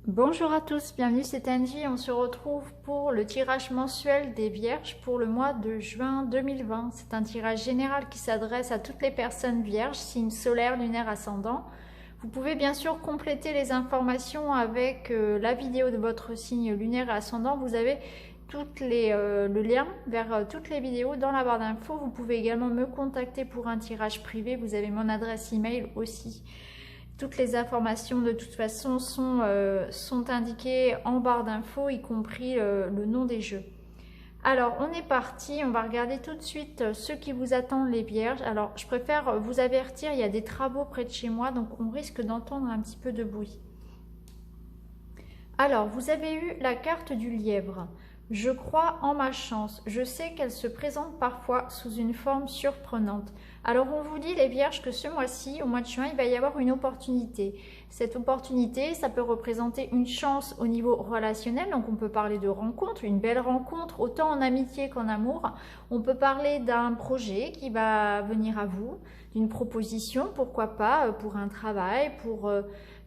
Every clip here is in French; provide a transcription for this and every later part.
Bonjour à tous, bienvenue, c'est Angie. On se retrouve pour le tirage mensuel des Vierges pour le mois de juin 2020. C'est un tirage général qui s'adresse à toutes les personnes vierges, signe solaire, lunaire, ascendant. Vous pouvez bien sûr compléter les informations avec la vidéo de votre signe lunaire et ascendant. Vous avez le lien vers toutes les vidéos dans la barre d'infos. Vous pouvez également me contacter pour un tirage privé. Vous avez mon adresse email aussi. Toutes les informations de toute façon sont indiquées en barre d'infos, y compris le nom des jeux. Alors on est parti, on va regarder tout de suite ce qui vous attend les Vierges. Alors je préfère vous avertir, il y a des travaux près de chez moi, donc on risque d'entendre un petit peu de bruit. Alors vous avez eu la carte du lièvre. Je crois en ma chance. Je sais qu'elle se présente parfois sous une forme surprenante. Alors on vous dit les Vierges que ce mois-ci, au mois de juin, il va y avoir une opportunité. Cette opportunité, ça peut représenter une chance au niveau relationnel. Donc on peut parler de rencontre, une belle rencontre, autant en amitié qu'en amour. On peut parler d'un projet qui va venir à vous, d'une proposition, pourquoi pas, pour un travail, pour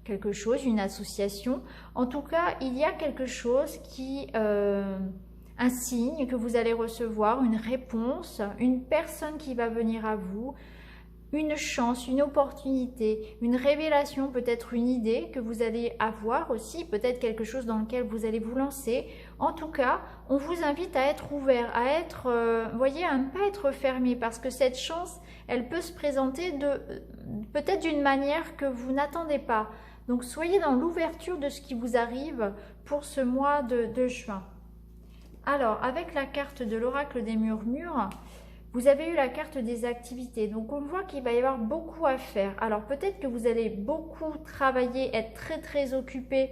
quelque chose, une association. En tout cas, il y a quelque chose un signe que vous allez recevoir, une réponse, une personne qui va venir à vous, une chance, une opportunité, une révélation, peut-être une idée que vous allez avoir aussi, peut-être quelque chose dans lequel vous allez vous lancer. En tout cas, on vous invite à être ouvert, à être, voyez, à ne pas être fermé, parce que cette chance, elle peut se présenter peut-être d'une manière que vous n'attendez pas. Donc soyez dans l'ouverture de ce qui vous arrive pour ce mois de juin. Alors, avec la carte de l'oracle des murmures, vous avez eu la carte des activités. Donc on voit qu'il va y avoir beaucoup à faire. Alors peut-être que vous allez beaucoup travailler, être très occupé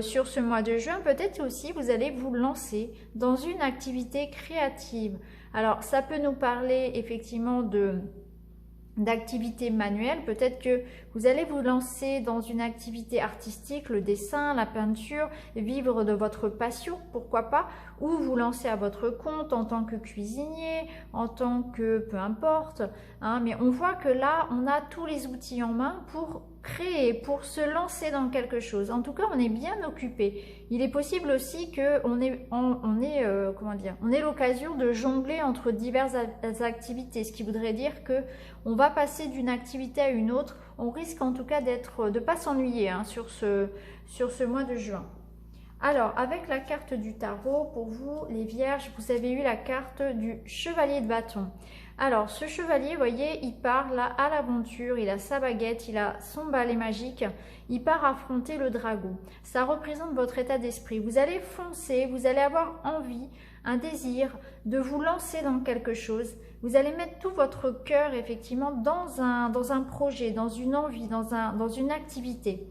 sur ce mois de juin. Peut-être aussi vous allez vous lancer dans une activité créative. Alors ça peut nous parler effectivement d'activité manuelle. Peut-être que vous allez vous lancer dans une activité artistique, le dessin, la peinture, vivre de votre passion, pourquoi pas, ou vous lancer à votre compte en tant que cuisinier, en tant que peu importe, hein, mais on voit que là on a tous les outils en main pour créer, pour se lancer dans quelque chose. En tout cas, on est bien occupé. Il est possible aussi que on ait l'occasion de jongler entre diverses activités, ce qui voudrait dire que on va passer d'une activité à une autre. On risque en tout cas de ne pas s'ennuyer hein, sur ce mois de juin. Alors, avec la carte du tarot, pour vous, les Vierges, vous avez eu la carte du chevalier de bâton. Alors, ce chevalier, vous voyez, il part là à l'aventure, il a sa baguette, il a son balai magique, il part affronter le dragon. Ça représente votre état d'esprit. Vous allez foncer, vous allez avoir envie, un désir de vous lancer dans quelque chose. Vous allez mettre tout votre cœur, effectivement, dans un projet, dans une envie, dans une activité.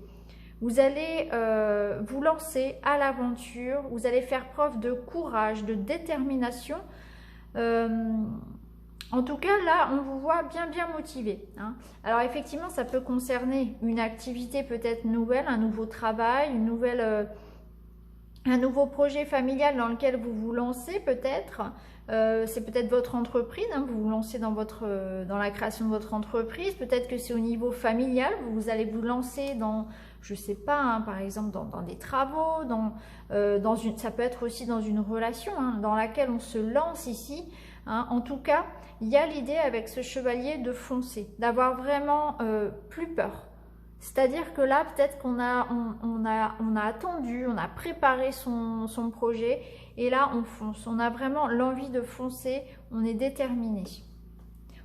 Vous allez vous lancer à l'aventure, vous allez faire preuve de courage, de détermination. En tout cas, là, on vous voit bien motivé. Hein. Alors, effectivement, ça peut concerner une activité peut-être nouvelle, un nouveau travail, un nouveau projet familial dans lequel vous vous lancez peut-être. C'est peut-être votre entreprise, hein, vous vous lancez dans la création de votre entreprise. Peut-être que c'est au niveau familial, vous allez vous lancer dans, je sais pas, hein, par exemple dans des travaux, ça peut être aussi dans une relation hein, dans laquelle on se lance ici. Hein. En tout cas, il y a l'idée avec ce chevalier de foncer, d'avoir vraiment plus peur. C'est-à-dire que là, peut-être qu'on a attendu, on a préparé son projet et là, on fonce. On a vraiment l'envie de foncer, on est déterminé.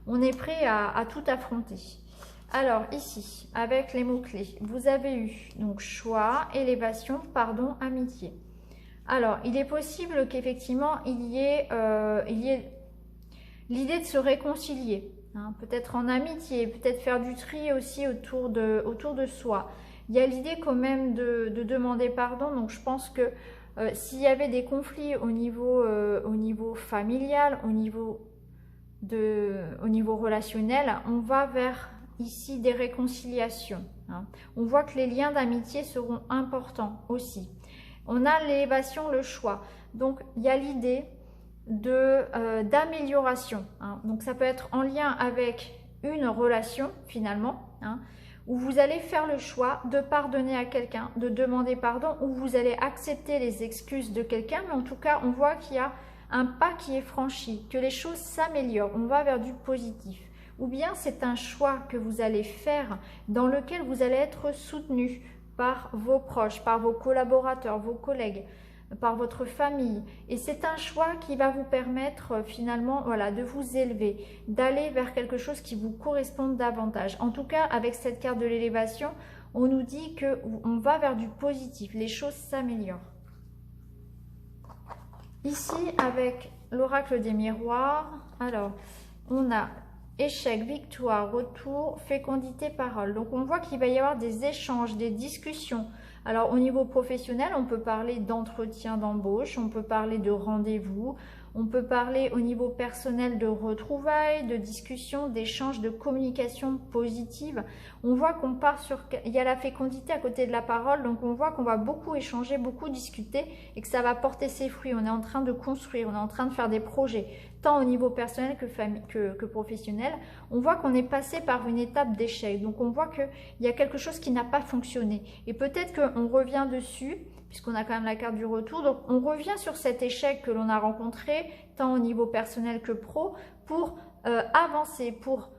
On est prêt à tout affronter. Alors ici, avec les mots-clés, vous avez eu donc choix, élévation, pardon, amitié. Alors, il est possible qu'effectivement, il y ait l'idée de se réconcilier. Hein, peut-être en amitié, peut-être faire du tri aussi autour de soi. Il y a l'idée quand même de demander pardon, donc je pense que s'il y avait des conflits au niveau familial, au niveau relationnel, on va vers ici des réconciliations. Hein. On voit que les liens d'amitié seront importants aussi. On a l'élévation, le choix. Donc il y a l'idée d'amélioration. Hein. Donc ça peut être en lien avec une relation finalement, hein, où vous allez faire le choix de pardonner à quelqu'un, de demander pardon, où vous allez accepter les excuses de quelqu'un, mais en tout cas, on voit qu'il y a un pas qui est franchi, que les choses s'améliorent, on va vers du positif. Ou bien c'est un choix que vous allez faire dans lequel vous allez être soutenu par vos proches, par vos collaborateurs, vos collègues, par votre famille. Et c'est un choix qui va vous permettre finalement voilà, de vous élever, d'aller vers quelque chose qui vous corresponde davantage. En tout cas, avec cette carte de l'élévation, on nous dit qu'on va vers du positif, les choses s'améliorent. Ici, avec l'oracle des miroirs, alors, on a échec, victoire, retour, fécondité, parole. Donc, on voit qu'il va y avoir des échanges, des discussions. Alors, au niveau professionnel, on peut parler d'entretien d'embauche, on peut parler de rendez-vous, on peut parler au niveau personnel de retrouvailles, de discussions, d'échanges, de communication positive. On voit qu'on part sur... Il y a la fécondité à côté de la parole, donc on voit qu'on va beaucoup échanger, beaucoup discuter et que ça va porter ses fruits. On est en train de construire, on est en train de faire des projets, tant au niveau personnel que professionnel. On voit qu'on est passé par une étape d'échec, donc on voit qu'il y a quelque chose qui n'a pas fonctionné. Et peut-être qu'on revient dessus, puisqu'on a quand même la carte du retour. Donc, on revient sur cet échec que l'on a rencontré, tant au niveau personnel que pro, pour avancer, pour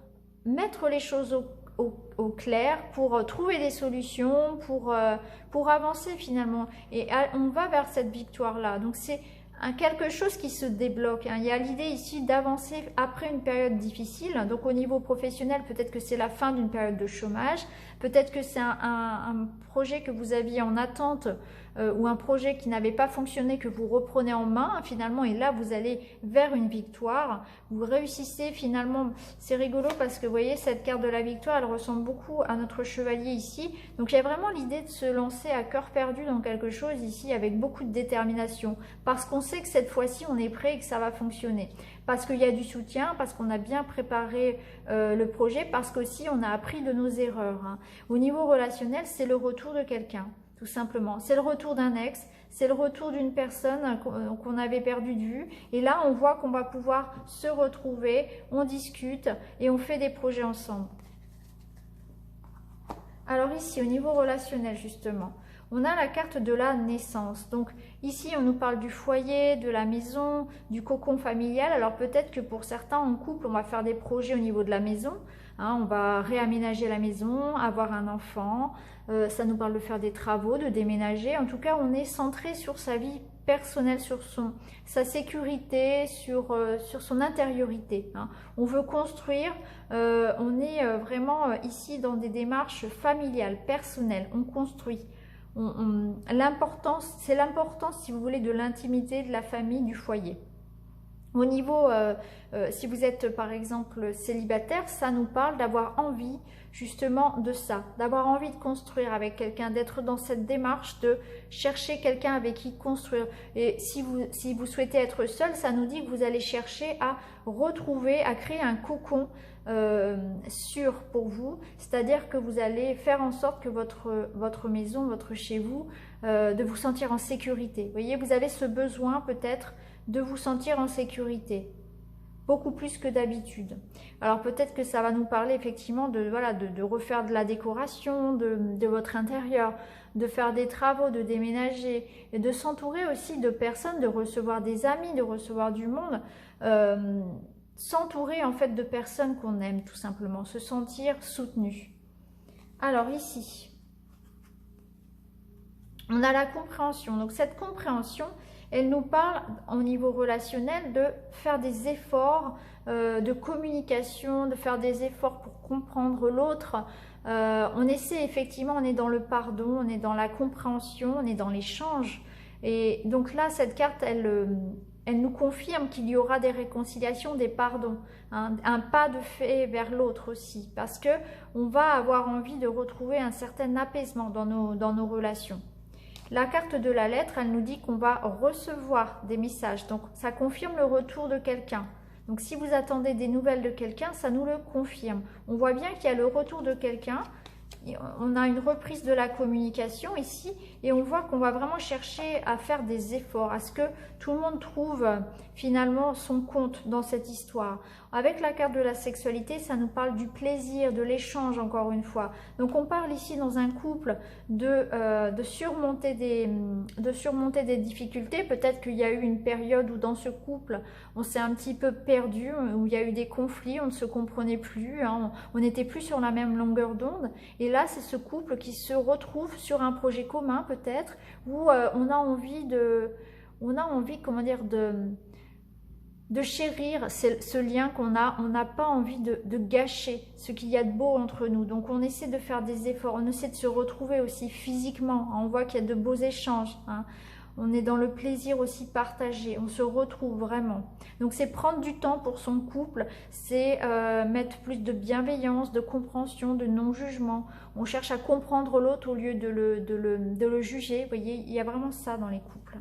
mettre les choses au clair, pour trouver des solutions, pour avancer finalement. Et on va vers cette victoire-là. Donc, c'est quelque chose qui se débloque. Il y a l'idée ici d'avancer après une période difficile. Donc, au niveau professionnel, peut-être que c'est la fin d'une période de chômage. Peut-être que c'est un projet que vous aviez en attente ou un projet qui n'avait pas fonctionné que vous reprenez en main finalement, et là vous allez vers une victoire, vous réussissez finalement. C'est rigolo parce que vous voyez cette carte de la victoire, elle ressemble beaucoup à notre chevalier ici, donc il y a vraiment l'idée de se lancer à cœur perdu dans quelque chose ici avec beaucoup de détermination, parce qu'on sait que cette fois-ci on est prêt et que ça va fonctionner, parce qu'il y a du soutien, parce qu'on a bien préparé le projet, parce qu'aussi on a appris de nos erreurs. Au niveau relationnel, c'est le retour de quelqu'un. Tout simplement, c'est le retour d'un ex, c'est le retour d'une personne qu'on avait perdu de vue, et là on voit qu'on va pouvoir se retrouver, on discute et on fait des projets ensemble. Alors ici au niveau relationnel justement, on a la carte de la naissance. Donc ici on nous parle du foyer, de la maison, du cocon familial. Alors peut-être que pour certains en couple on va faire des projets au niveau de la maison. On va réaménager la maison, avoir un enfant, ça nous parle de faire des travaux, de déménager. En tout cas, on est centré sur sa vie personnelle, sur sa sécurité, sur son intériorité. On veut construire, on est vraiment ici dans des démarches familiales, personnelles, on construit. C'est l'importance, si vous voulez, de l'intimité, de la famille, du foyer. Au niveau, si vous êtes par exemple célibataire, ça nous parle d'avoir envie justement de ça, d'avoir envie de construire avec quelqu'un, d'être dans cette démarche de chercher quelqu'un avec qui construire. Et si vous souhaitez être seul, ça nous dit que vous allez chercher à retrouver, à créer un cocon sûr pour vous, c'est-à-dire que vous allez faire en sorte que votre maison, votre chez vous, de vous sentir en sécurité. Vous voyez, vous avez ce besoin peut-être de vous sentir en sécurité, beaucoup plus que d'habitude. Alors peut-être que ça va nous parler effectivement de refaire de la décoration de votre intérieur, de faire des travaux, de déménager, et de s'entourer aussi de personnes, de recevoir des amis, de recevoir du monde, s'entourer en fait de personnes qu'on aime tout simplement, se sentir soutenu. Alors ici, on a la compréhension. Donc cette compréhension, elle nous parle au niveau relationnel de faire des efforts de communication, de faire des efforts pour comprendre l'autre. On essaie effectivement, on est dans le pardon, on est dans la compréhension, on est dans l'échange. Et donc là, cette carte, elle nous confirme qu'il y aura des réconciliations, des pardons, un pas de fait vers l'autre aussi, parce que on va avoir envie de retrouver un certain apaisement dans nos relations. La carte de la lettre, elle nous dit qu'on va recevoir des messages. Donc, ça confirme le retour de quelqu'un. Donc, si vous attendez des nouvelles de quelqu'un, ça nous le confirme. On voit bien qu'il y a le retour de quelqu'un on a une reprise de la communication ici et on voit qu'on va vraiment chercher à faire des efforts, à ce que tout le monde trouve finalement son compte dans cette histoire. Avec la carte de la sexualité, ça nous parle du plaisir, de l'échange encore une fois. Donc on parle ici dans un couple de surmonter des difficultés. Peut-être qu'il y a eu une période où dans ce couple, on s'est un petit peu perdu, où il y a eu des conflits, on ne se comprenait plus, hein, on n'était plus sur la même longueur d'onde. Et là, c'est ce couple qui se retrouve sur un projet commun peut-être, où on a envie, comment dire, de chérir ce lien qu'on a. On n'a pas envie de gâcher ce qu'il y a de beau entre nous. Donc on essaie de faire des efforts, on essaie de se retrouver aussi physiquement. On voit qu'il y a de beaux échanges, hein. On est dans le plaisir aussi partagé, on se retrouve vraiment. Donc c'est prendre du temps pour son couple, c'est mettre plus de bienveillance, de compréhension, de non-jugement. On cherche à comprendre l'autre au lieu de le juger. Vous voyez, il y a vraiment ça dans les couples.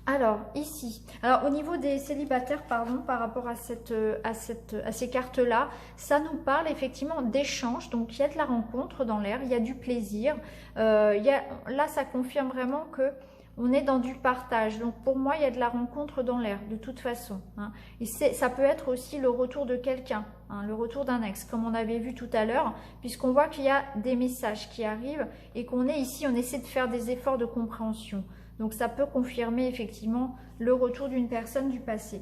Alors, ici, au niveau des célibataires, pardon, par rapport à ces cartes-là, ça nous parle effectivement d'échange. Donc, il y a de la rencontre dans l'air, il y a du plaisir. Là, ça confirme vraiment que on est dans du partage. Donc, pour moi, il y a de la rencontre dans l'air, de toute façon, hein. Et ça peut être aussi le retour de quelqu'un, hein, le retour d'un ex, comme on avait vu tout à l'heure, puisqu'on voit qu'il y a des messages qui arrivent et qu'on est ici, on essaie de faire des efforts de compréhension. Donc ça peut confirmer effectivement le retour d'une personne du passé.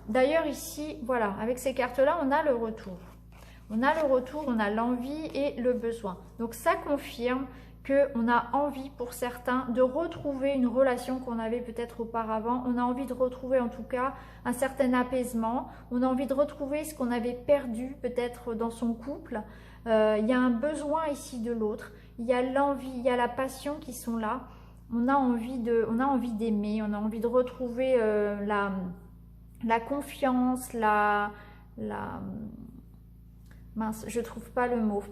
D'ailleurs ici, voilà, avec ces cartes-là, on a le retour. On a le retour, on a l'envie et le besoin. Donc ça confirme qu'on a envie pour certains de retrouver une relation qu'on avait peut-être auparavant. On a envie de retrouver en tout cas un certain apaisement. On a envie de retrouver ce qu'on avait perdu peut-être dans son couple. Il y a un besoin ici de l'autre. Il y a l'envie, il y a la passion qui sont là. On a envie d'aimer, on a envie de retrouver la confiance, mince, je trouve pas le mot.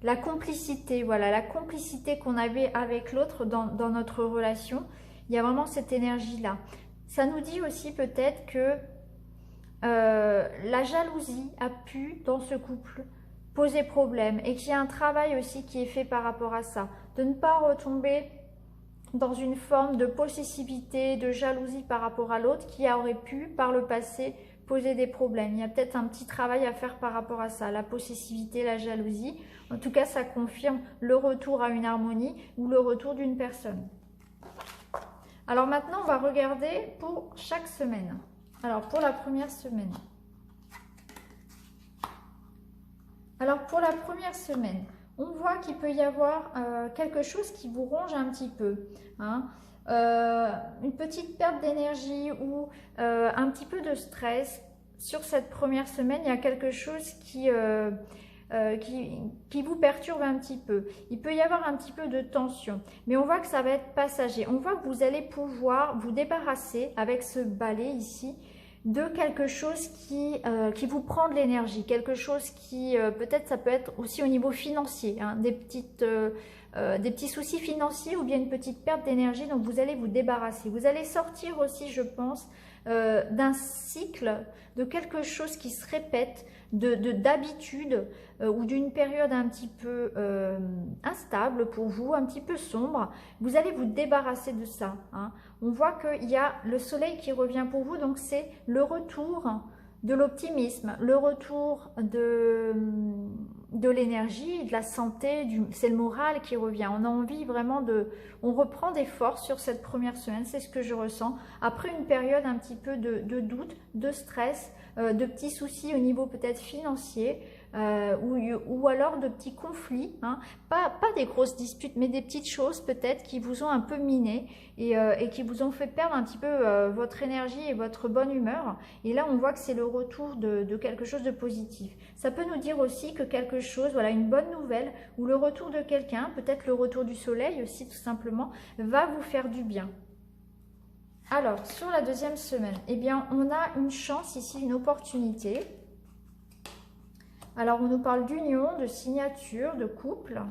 La complicité, voilà, la complicité qu'on avait avec l'autre dans notre relation. Il y a vraiment cette énergie-là. Ça nous dit aussi peut-être que la jalousie a pu, dans ce couple, poser problème et qu'il y a un travail aussi qui est fait par rapport à ça. De ne pas retomber dans une forme de possessivité, de jalousie par rapport à l'autre qui aurait pu, par le passé, poser des problèmes. Il y a peut-être un petit travail à faire par rapport à ça, la possessivité, la jalousie. En tout cas, ça confirme le retour à une harmonie ou le retour d'une personne. Alors maintenant, on va regarder pour chaque semaine. Alors, pour la première semaine. Alors, pour la première semaine, on voit qu'il peut y avoir quelque chose qui vous ronge un petit peu, hein. Une petite perte d'énergie ou un petit peu de stress. Sur cette première semaine, il y a quelque chose qui vous perturbe un petit peu. Il peut y avoir un petit peu de tension, mais on voit que ça va être passager. On voit que vous allez pouvoir vous débarrasser avec ce balai ici de quelque chose qui vous prend de l'énergie, quelque chose qui, peut-être ça peut être aussi au niveau financier, hein, des petits soucis financiers ou bien une petite perte d'énergie, donc vous allez vous débarrasser. Vous allez sortir aussi, je pense, d'un cycle, de quelque chose qui se répète, d'habitude ou d'une période un petit peu instable pour vous, un petit peu sombre. Vous allez vous débarrasser de ça, hein. On voit qu'il y a le soleil qui revient pour vous, donc c'est le retour de l'optimisme, le retour de l'énergie, de la santé, c'est le moral qui revient. On a envie vraiment on reprend des forces sur cette première semaine, c'est ce que je ressens. Après une période un petit peu de doute, de stress, de petits soucis au niveau peut-être financier, ou alors de petits conflits, hein. Pas des grosses disputes, mais des petites choses peut-être qui vous ont un peu miné et qui vous ont fait perdre un petit peu votre énergie et votre bonne humeur. Et là, on voit que c'est le retour de quelque chose de positif. Ça peut nous dire aussi que quelque chose, voilà, une bonne nouvelle ou le retour de quelqu'un, peut-être le retour du soleil aussi tout simplement, va vous faire du bien. Alors, sur la deuxième semaine, eh bien, on a une chance ici, une opportunité. Alors, on nous parle d'union, de signature, de couple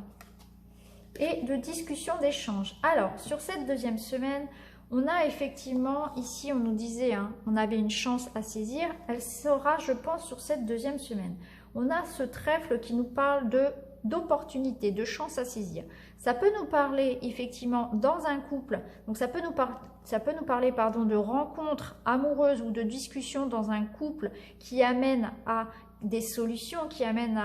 et de discussion, d'échange. Alors, sur cette deuxième semaine, on a effectivement, ici, on nous disait, hein, on avait une chance à saisir. Elle sera, je pense, sur cette deuxième semaine. On a ce trèfle qui nous parle d'opportunités, de chances à saisir. Ça peut nous parler effectivement dans un couple, donc ça peut nous parler pardon, de rencontres amoureuses ou de discussions dans un couple qui amènent à des solutions, qui amènent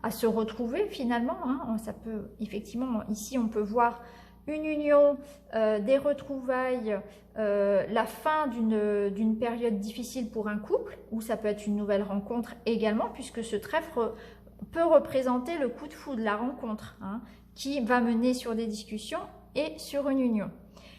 à se retrouver finalement. Hein. Ça peut effectivement, ici on peut voir une union, des retrouvailles, la fin d'une période difficile pour un couple, ou ça peut être une nouvelle rencontre également, puisque ce trèfle peut représenter le coup de foudre, la rencontre, hein, qui va mener sur des discussions et sur une union.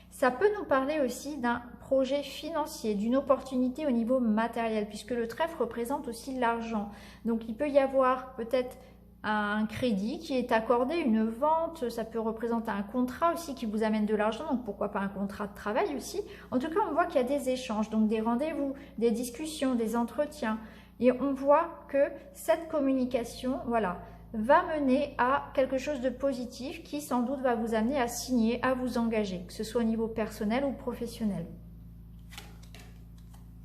Ça peut nous parler aussi d'un projet financier, d'une opportunité au niveau matériel, puisque le trèfle représente aussi l'argent. Donc il peut y avoir peut-être un crédit qui est accordé, une vente, ça peut représenter un contrat aussi qui vous amène de l'argent, donc pourquoi pas un contrat de travail aussi. En tout cas, on voit qu'il y a des échanges, donc des rendez-vous, des discussions, des entretiens. Et on voit que cette communication, voilà, va mener à quelque chose de positif qui sans doute va vous amener à signer, à vous engager, que ce soit au niveau personnel ou professionnel.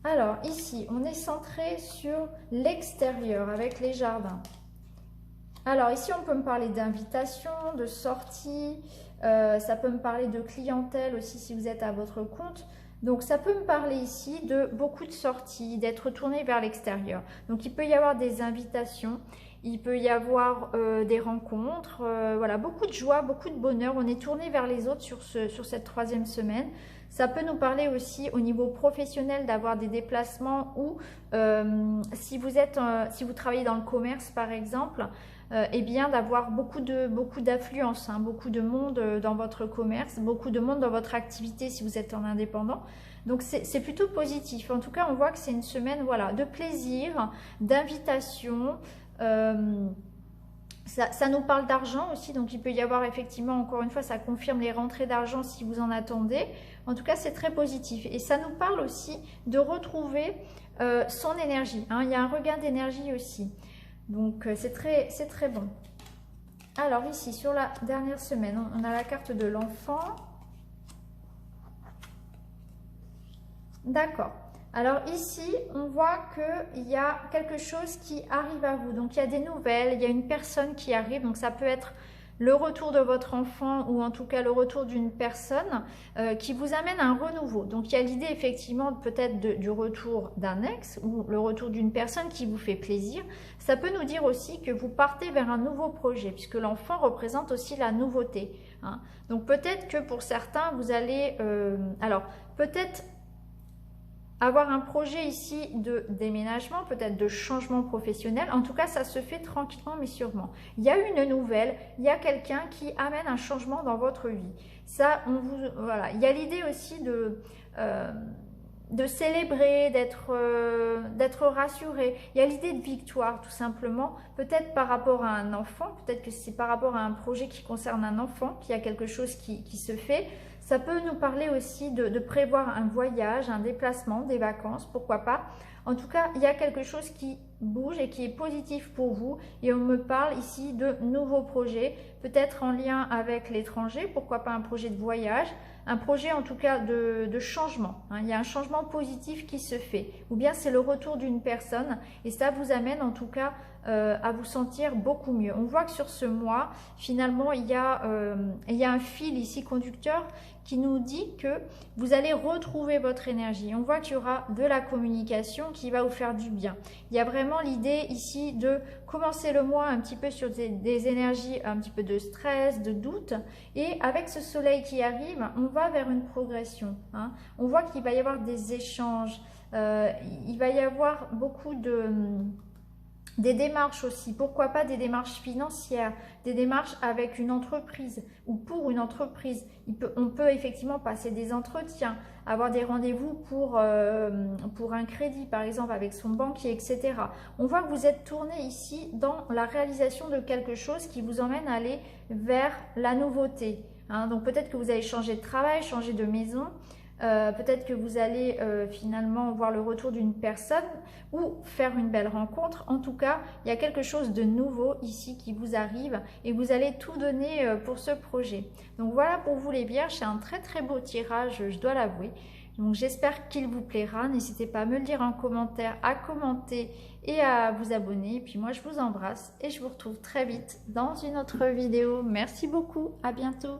Alors ici, on est centré sur l'extérieur avec les jardins. Alors ici, on peut me parler d'invitation, de sortie, ça peut me parler de clientèle aussi si vous êtes à votre compte. Donc ça peut me parler ici de beaucoup de sorties, d'être tourné vers l'extérieur. Donc il peut y avoir des invitations, il peut y avoir des rencontres, voilà, beaucoup de joie, beaucoup de bonheur. On est tourné vers les autres sur cette troisième semaine. Ça peut nous parler aussi au niveau professionnel d'avoir des déplacements ou si vous travaillez dans le commerce par exemple, eh bien d'avoir beaucoup d'affluence, hein, beaucoup de monde dans votre commerce, beaucoup de monde dans votre activité si vous êtes en indépendant. Donc c'est plutôt positif. En tout cas, on voit que c'est une semaine voilà, de plaisir, d'invitation. Ça nous parle d'argent aussi, donc il peut y avoir effectivement, encore une fois, ça confirme les rentrées d'argent si vous en attendez. En tout cas, c'est très positif. Et ça nous parle aussi de retrouver son énergie. Hein. Il y a un regain d'énergie aussi. Donc, c'est très bon. Alors ici, sur la dernière semaine, on a la carte de l'enfant. D'accord. Alors ici, on voit qu'il y a quelque chose qui arrive à vous. Donc, il y a des nouvelles, il y a une personne qui arrive. Donc, ça peut être le retour de votre enfant ou en tout cas le retour d'une personne qui vous amène à un renouveau. Donc, il y a l'idée effectivement peut-être du retour d'un ex ou le retour d'une personne qui vous fait plaisir. Ça peut nous dire aussi que vous partez vers un nouveau projet puisque l'enfant représente aussi la nouveauté. Hein. Donc, peut-être que pour certains, vous allez... alors, peut-être... avoir un projet ici de déménagement, peut-être de changement professionnel. En tout cas, ça se fait tranquillement mais sûrement. Il y a une nouvelle, il y a quelqu'un qui amène un changement dans votre vie. Ça, voilà. Il y a l'idée aussi de célébrer, d'être rassuré. Il y a l'idée de victoire, tout simplement. Peut-être par rapport à un enfant, peut-être que c'est par rapport à un projet qui concerne un enfant, qu'il y a quelque chose qui se fait. Ça peut nous parler aussi de prévoir un voyage, un déplacement, des vacances, pourquoi pas. En tout cas, il y a quelque chose qui bouge et qui est positif pour vous. Et on me parle ici de nouveaux projets, peut-être en lien avec l'étranger, pourquoi pas un projet de voyage, un projet en tout cas de changement. Hein. Il y a un changement positif qui se fait. Ou bien c'est le retour d'une personne et ça vous amène en tout cas à vous sentir beaucoup mieux. On voit que sur ce mois, finalement, il y a un fil ici conducteur qui nous dit que vous allez retrouver votre énergie. On voit qu'il y aura de la communication qui va vous faire du bien. Il y a vraiment l'idée ici de commencer le mois un petit peu sur des énergies, un petit peu de stress, de doute. Et avec ce soleil qui arrive, on va vers une progression. Hein. On voit qu'il va y avoir des échanges. Il va y avoir beaucoup des démarches aussi, pourquoi pas des démarches financières, des démarches avec une entreprise ou pour une entreprise. On peut effectivement passer des entretiens, avoir des rendez-vous pour un crédit par exemple avec son banquier, etc. On voit que vous êtes tourné ici dans la réalisation de quelque chose qui vous emmène à aller vers la nouveauté. Hein. Donc peut-être que vous allez changer de travail, changer de maison. Peut-être que vous allez finalement voir le retour d'une personne ou faire une belle rencontre. En tout cas, il y a quelque chose de nouveau ici qui vous arrive et vous allez tout donner pour ce projet. Donc voilà pour vous les Vierges, c'est un très beau tirage, je dois l'avouer. Donc j'espère qu'il vous plaira. N'hésitez pas à me le dire en commentaire, à commenter et à vous abonner. Et puis moi je vous embrasse et je vous retrouve très vite dans une autre vidéo. Merci beaucoup, à bientôt.